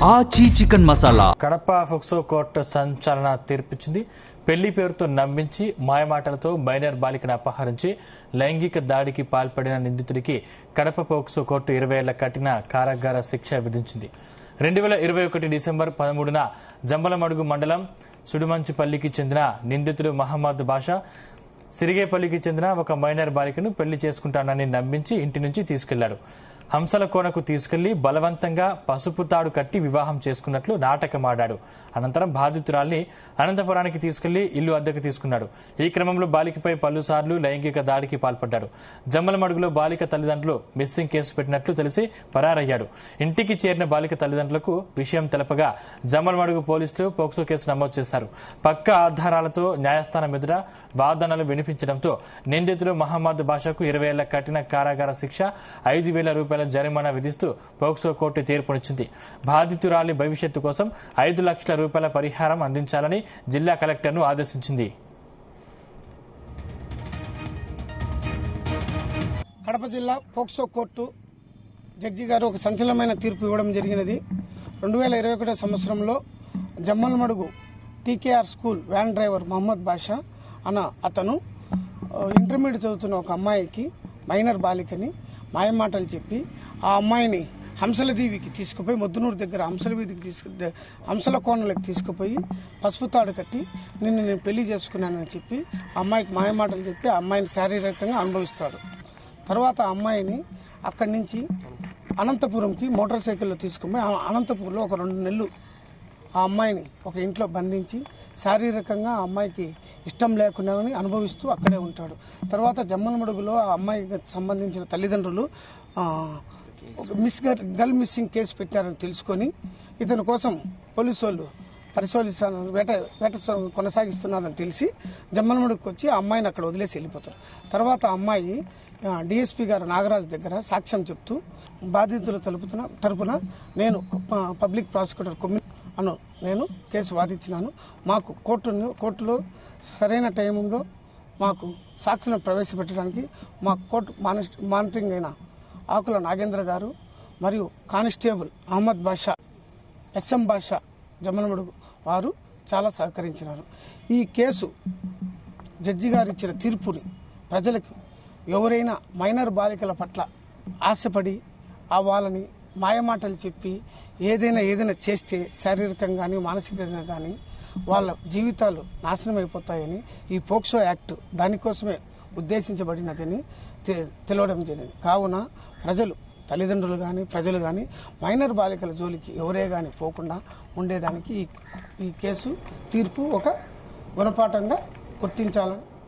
ఆచి chicken masala. Kadapa POCSO court సంచలన తీర్పిచ్చింది. పెళ్లి పేరుతో నమ్మించి మాయమాటలతో మైనర్ బాలికను అపహరించి లైంగిక దాడికి పాల్పడిన నిందితుడికి కడప ఫోక్సో కోర్టు 20 ఏళ్ల కఠిన కారాగార శిక్ష విధించింది. 2021 డిసెంబర్ 13న జంబలమడుగు మండలం సుడిమంచిపల్లికి చెందిన నిందితుడు మహమ్మద్ బాషా సిరిగేపల్లికి చెందిన ఒక మైనర్ బాలికను పెళ్లి చేసుకుంటానని నమ్మించి ఇంటి నుంచి తీసుకెళ్లాడు. హంసల కోనకు తీసుకెళ్లి బలవంతంగా పసుపు తాడు కట్టి వివాహం చేసుకున్నట్లు నాటకమాడాడు. అనంతరం బాధితురాల్ని అనంతపురానికి తీసుకెళ్లి ఇల్లు అద్దెకు తీసుకున్నాడు. ఈ క్రమంలో బాలికపై పలుసార్లు లైంగిక దాడికి పాల్పడ్డాడు. జమ్మలమడుగులో బాలిక తల్లిదండ్రులు మిస్సింగ్ కేసు పెట్టినట్లు తెలిసి పరారయ్యాడు. ఇంటికి చేరిన బాలిక తల్లిదండ్రులకు విషయం తెలపగా జమ్మలమడుగు పోలీసులు పోక్సో కేసు నమోదు చేశారు. పక్కా ఆధారాలతో న్యాయస్థానం ఎదుట వాదనలు వినిపించడంతో నిందితుడు మహమ్మద్ బాషాకు 20 ఏళ్ల కఠిన కారాగార శిక్ష, 5,000 రూపాయల జరిమానా విధిస్తూ పోక్సో కోర్టు తీర్పునిచ్చింది. బాధితురాలి భవిష్యత్తు కోసం 5 లక్షల రూపాయల పరిహారం అందించాలని జిల్లా కలెక్టర్ను ఆదేశించింది. కడప జిల్లా పోక్సో కోర్టు జడ్జి గారు ఒక సంచలనమైన తీర్పు ఇవ్వడం జరిగినది. 2021 సంవత్సరంలో Jammalamadugu TKR school van driver Mohammed Basha అన్న అతను ఇంటర్మీడియట్ చదువుతున్న ఒక అమ్మాయికి మైనర్ బాలికని మాయమాటలు చెప్పి ఆ అమ్మాయిని హంసలదీవికి తీసుకుపోయి మొద్దునూరు దగ్గర హంసల కోనలకు తీసుకుపోయి పసుపు తాడు కట్టి నేను పెళ్లి చేసుకున్నానని చెప్పి ఆ అమ్మాయికి మాయమాటలు చెప్పి ఆ అమ్మాయిని శారీరకంగా అనుభవిస్తాడు. తర్వాత ఆ అమ్మాయిని అక్కడి నుంచి అనంతపురంకి మోటార్ సైకిల్లో తీసుకుపోయి అనంతపురంలో ఒక 2 నెలలు ఆ అమ్మాయిని ఒక ఇంట్లో బంధించి శారీరకంగా ఆ అమ్మాయికి ఇష్టం లేకుండా అనుభవిస్తూ అక్కడే ఉంటాడు. తర్వాత జమ్మలమడుగులో ఆ అమ్మాయికి సంబంధించిన తల్లిదండ్రులు గర్ల్ మిస్సింగ్ కేసు పెట్టారని తెలుసుకొని ఇతని కోసం పోలీసు వాళ్ళు పరిశోధిస్తున్నారు, వేట కొనసాగిస్తున్నారని తెలిసి జమ్మలమడుగుకి వచ్చి ఆ అమ్మాయిని అక్కడ వదిలేసి వెళ్ళిపోతారు. తర్వాత ఆ అమ్మాయి డిఎస్పీ గారు నాగరాజు దగ్గర సాక్ష్యం చెప్తూ బాధితుల తరపున నేను పబ్లిక్ ప్రాసిక్యూటర్ నేను కేసు వాదించినాను. మాకు కోర్టులో సరైన టైంలో మాకు సాక్షులను ప్రవేశపెట్టడానికి మా కోర్టు మానిటరింగ్ అయిన ఆకుల నాగేంద్ర గారు మరియు కానిస్టేబుల్ అహ్మద్ బాషా, ఎస్ఎం బాషా జమ్మలమడుగు వారు చాలా సహకరించినారు. ఈ కేసు జడ్జి గారు ఇచ్చిన తీర్పుని ప్రజలకు ఎవరైనా మైనర్ బాలికల పట్ల ఆశపడి వాళ్ళని మాయమాటలు చెప్పి ఏదైనా చేస్తే శారీరకంగా కానీ మానసికంగా కానీ వాళ్ళ జీవితాలు నాశనం అయిపోతాయని ఈ పోక్సో యాక్ట్ దానికోసమే ఉద్దేశించబడినదని తెలవడం జరిగింది. కావున తల్లిదండ్రులు కానీ ప్రజలు కానీ మైనర్ బాలికల జోలికి ఎవరే కానీ పోకుండా ఉండేదానికి ఈ కేసు తీర్పు ఒక గుణపాఠంగా గుర్తించాలని